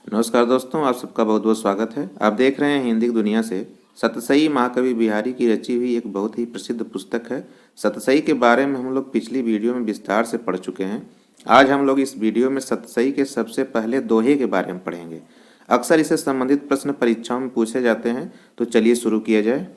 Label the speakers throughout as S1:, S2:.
S1: नमस्कार दोस्तों, आप सबका बहुत बहुत स्वागत है। आप देख रहे हैं हिंदी की दुनिया से। सतसई महाकवि बिहारी की रची हुई एक बहुत ही प्रसिद्ध पुस्तक है। सतसई के बारे में हम लोग पिछली वीडियो में विस्तार से पढ़ चुके हैं। आज हम लोग इस वीडियो में सतसई के सबसे पहले दोहे के बारे में पढ़ेंगे। अक्सर इससे संबंधित प्रश्न परीक्षाओं में पूछे जाते हैं, तो चलिए शुरू किया जाए।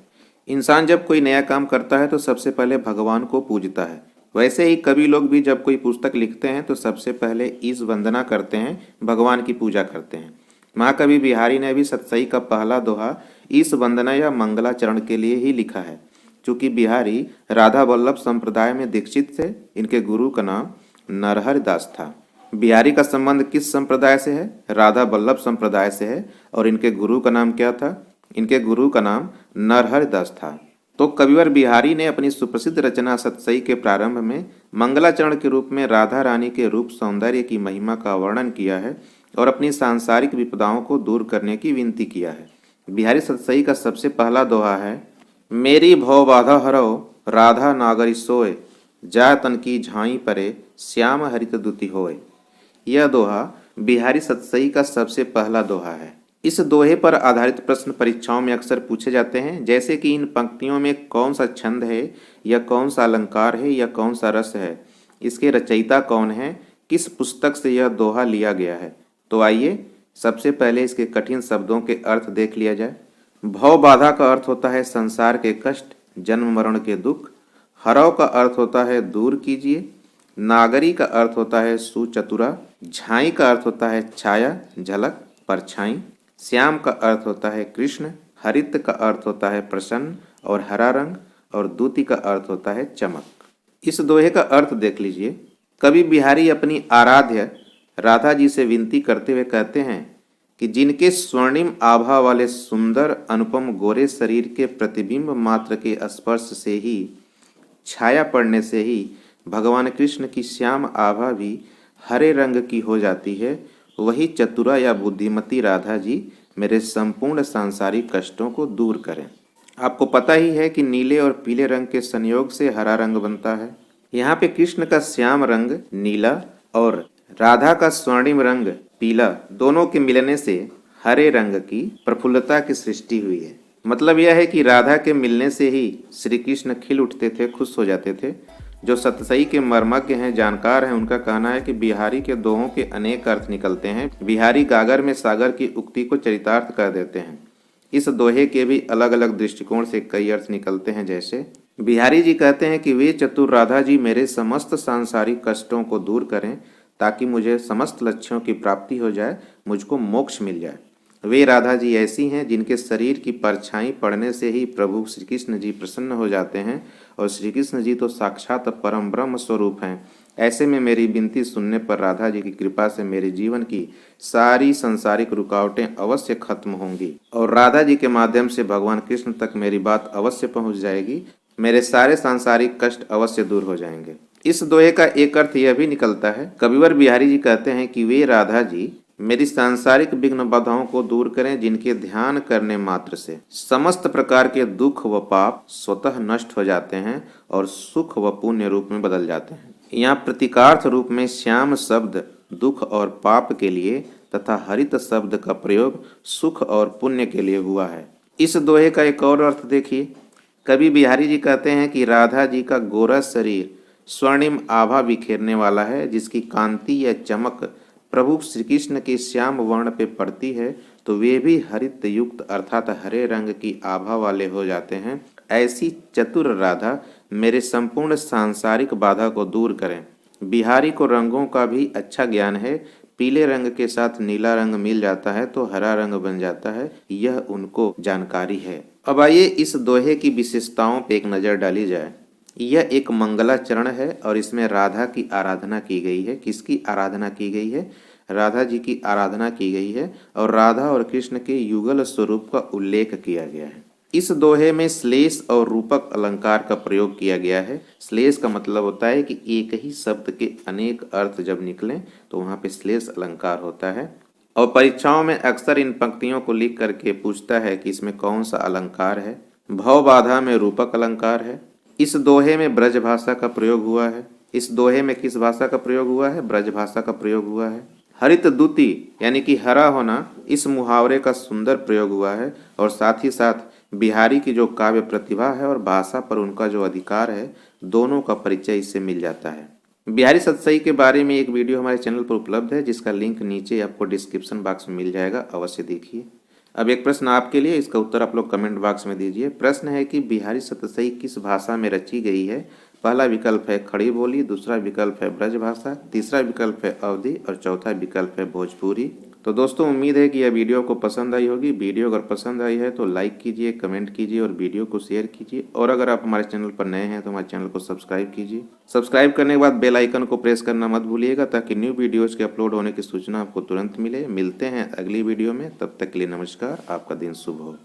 S1: इंसान जब कोई नया काम करता है तो सबसे पहले भगवान को पूजता है। वैसे ही कवि लोग भी जब कोई पुस्तक लिखते हैं तो सबसे पहले ईश वंदना करते हैं, भगवान की पूजा करते हैं। महाकवि बिहारी ने भी सतसई का पहला दोहा ईश वंदना या मंगलाचरण के लिए ही लिखा है। चूंकि बिहारी राधा वल्लभ संप्रदाय में दीक्षित थे, इनके गुरु का नाम नरहरि दास था। बिहारी का संबंध किस संप्रदाय से है? राधा वल्लभ संप्रदाय से है। और इनके गुरु का नाम क्या था? इनके गुरु का नाम नरहरि दास था। तो कविवर बिहारी ने अपनी सुप्रसिद्ध रचना सतसई के प्रारंभ में मंगलाचरण के रूप में राधा रानी के रूप सौंदर्य की महिमा का वर्णन किया है और अपनी सांसारिक विपदाओं को दूर करने की विनती किया है। बिहारी सतसई का सबसे पहला दोहा है, मेरी भव बाधा हरो राधा नागरी सोए, जा तन की झाई परे श्याम हरित दुति होए। यह दोहा बिहारी सतसई का सबसे पहला दोहा है। इस दोहे पर आधारित प्रश्न परीक्षाओं में अक्सर पूछे जाते हैं, जैसे कि इन पंक्तियों में कौन सा छंद है, या कौन सा अलंकार है, या कौन सा रस है, इसके रचयिता कौन है, किस पुस्तक से यह दोहा लिया गया है। तो आइए सबसे पहले इसके कठिन शब्दों के अर्थ देख लिया जाए। भव बाधा का अर्थ होता है संसार के कष्ट, जन्म मरण के दुख। हरव का अर्थ होता है दूर कीजिए। नागरी का अर्थ होता है सुचतुरा। झाई का अर्थ होता है छाया, झलक, परछाई। श्याम का अर्थ होता है कृष्ण। हरित का अर्थ होता है प्रसन्न और हरा रंग। और दूती का अर्थ होता है चमक। इस दोहे का अर्थ देख लीजिए। कवि बिहारी अपनी आराध्य राधा जी से विनती करते हुए कहते हैं कि जिनके स्वर्णिम आभा वाले सुंदर अनुपम गोरे शरीर के प्रतिबिंब मात्र के स्पर्श से ही, छाया पड़ने से ही भगवान कृष्ण की श्याम आभा भी हरे रंग की हो जाती है, वही चतुरा या बुद्धिमती राधा जी मेरे संपूर्ण सांसारिक कष्टों को दूर करें। आपको पता ही है कि नीले और पीले रंग के संयोग से हरा रंग बनता है। यहाँ पे कृष्ण का श्याम रंग नीला और राधा का स्वर्णिम रंग पीला, दोनों के मिलने से हरे रंग की प्रफुल्लता की सृष्टि हुई है। मतलब यह है कि राधा के मिलने से ही श्री कृष्ण खिल उठते थे, खुश हो जाते थे। जो सतसई के मर्मज्ञ हैं, जानकार हैं, उनका कहना है कि बिहारी के दोहों के अनेक अर्थ निकलते हैं। बिहारी गागर में सागर की उक्ति को चरितार्थ कर देते हैं। इस दोहे के भी अलग अलग दृष्टिकोण से कई अर्थ निकलते हैं। जैसे बिहारी जी कहते हैं कि वे चतुर राधा जी मेरे समस्त सांसारिक कष्टों को दूर करें, ताकि मुझे समस्त लक्ष्यों की प्राप्ति हो जाए, मुझको मोक्ष मिल जाए। वे राधा जी ऐसी हैं जिनके शरीर की परछाई पड़ने से ही प्रभु श्री कृष्ण जी प्रसन्न हो जाते हैं, और श्री कृष्ण जी तो साक्षात परम ब्रह्म स्वरूप हैं। ऐसे में मेरी विनती सुनने पर राधा जी की कृपा से मेरे जीवन की सारी सांसारिक रुकावटें अवश्य खत्म होंगी, और राधा जी के माध्यम से भगवान कृष्ण तक मेरी बात अवश्य पहुंच जाएगी। मेरे सारे सांसारिक कष्ट अवश्य दूर हो जाएंगे। इस दोहे का एक अर्थ यह भी निकलता है, कविवर बिहारी जी कहते हैं कि वे राधा जी मेरी सांसारिक विघ्न बाधाओं को दूर करें, जिनके ध्यान करने मात्र से समस्त प्रकार के दुख व पाप स्वतः नष्ट हो जाते हैं और सुख व पुण्य रूप में बदल जाते हैं। यहाँ प्रतीकार्थ रूप में श्याम शब्द दुख और पाप के लिए तथा हरित शब्द का प्रयोग सुख और पुण्य के लिए हुआ है। इस दोहे का एक और अर्थ देखिए। कवि बिहारी जी कहते हैं कि राधा जी का गोरा शरीर स्वर्णिम आभा बिखेरने वाला है, जिसकी कांति या चमक प्रभु श्री कृष्ण के श्याम वर्ण पे पड़ती है तो वे भी हरित युक्त अर्थात हरे रंग की आभा वाले हो जाते हैं। ऐसी चतुर राधा मेरे संपूर्ण सांसारिक बाधा को दूर करें। बिहारी को रंगों का भी अच्छा ज्ञान है। पीले रंग के साथ नीला रंग मिल जाता है तो हरा रंग बन जाता है, यह उनको जानकारी है। अब आइए इस दोहे की विशेषताओं पे एक नजर डाली जाए। यह एक मंगलाचरण है और इसमें राधा की आराधना की गई है। किसकी आराधना की गई है? राधा जी की आराधना की गई है, और राधा और कृष्ण के युगल स्वरूप का उल्लेख किया गया है। इस दोहे में श्लेष और रूपक अलंकार का प्रयोग किया गया है। श्लेष का मतलब होता है कि एक ही शब्द के अनेक अर्थ जब निकलें तो वहाँ पे श्लेष अलंकार होता है। और परीक्षाओं में अक्सर इन पंक्तियों को लिख करके पूछता है कि इसमें कौन सा अलंकार है। भव बाधा में रूपक अलंकार है। इस दोहे में ब्रज भाषा का प्रयोग हुआ है। इस दोहे में किस भाषा का प्रयोग हुआ है? ब्रज भाषा का प्रयोग हुआ है। हरित दूती यानी कि हरा होना इस मुहावरे का सुंदर प्रयोग हुआ है और साथ ही साथ बिहारी की जो काव्य प्रतिभा है और भाषा पर उनका जो अधिकार है, दोनों का परिचय इससे मिल जाता है। बिहारी सतसई के बारे में एक वीडियो हमारे चैनल पर उपलब्ध है, जिसका लिंक नीचे आपको डिस्क्रिप्शन बॉक्स में मिल जाएगा, अवश्य देखिए। अब एक प्रश्न आपके लिए, इसका उत्तर आप लोग कमेंट बॉक्स में दीजिए। प्रश्न है कि बिहारी सतसई किस भाषा में रची गई है? पहला विकल्प है खड़ी बोली, दूसरा विकल्प है ब्रज भाषा, तीसरा विकल्प है अवधी और चौथा विकल्प है भोजपुरी। तो दोस्तों, उम्मीद है कि यह वीडियो को पसंद आई होगी। वीडियो अगर पसंद आई है तो लाइक कीजिए, कमेंट कीजिए और वीडियो को शेयर कीजिए। और अगर आप हमारे चैनल पर नए हैं तो हमारे चैनल को सब्सक्राइब कीजिए। सब्सक्राइब करने के बाद बेल आइकन को प्रेस करना मत भूलिएगा, ताकि न्यू वीडियोज़ के अपलोड होने की सूचना आपको तुरंत मिले। मिलते हैं अगली वीडियो में, तब तक के लिए नमस्कार। आपका दिन शुभ हो।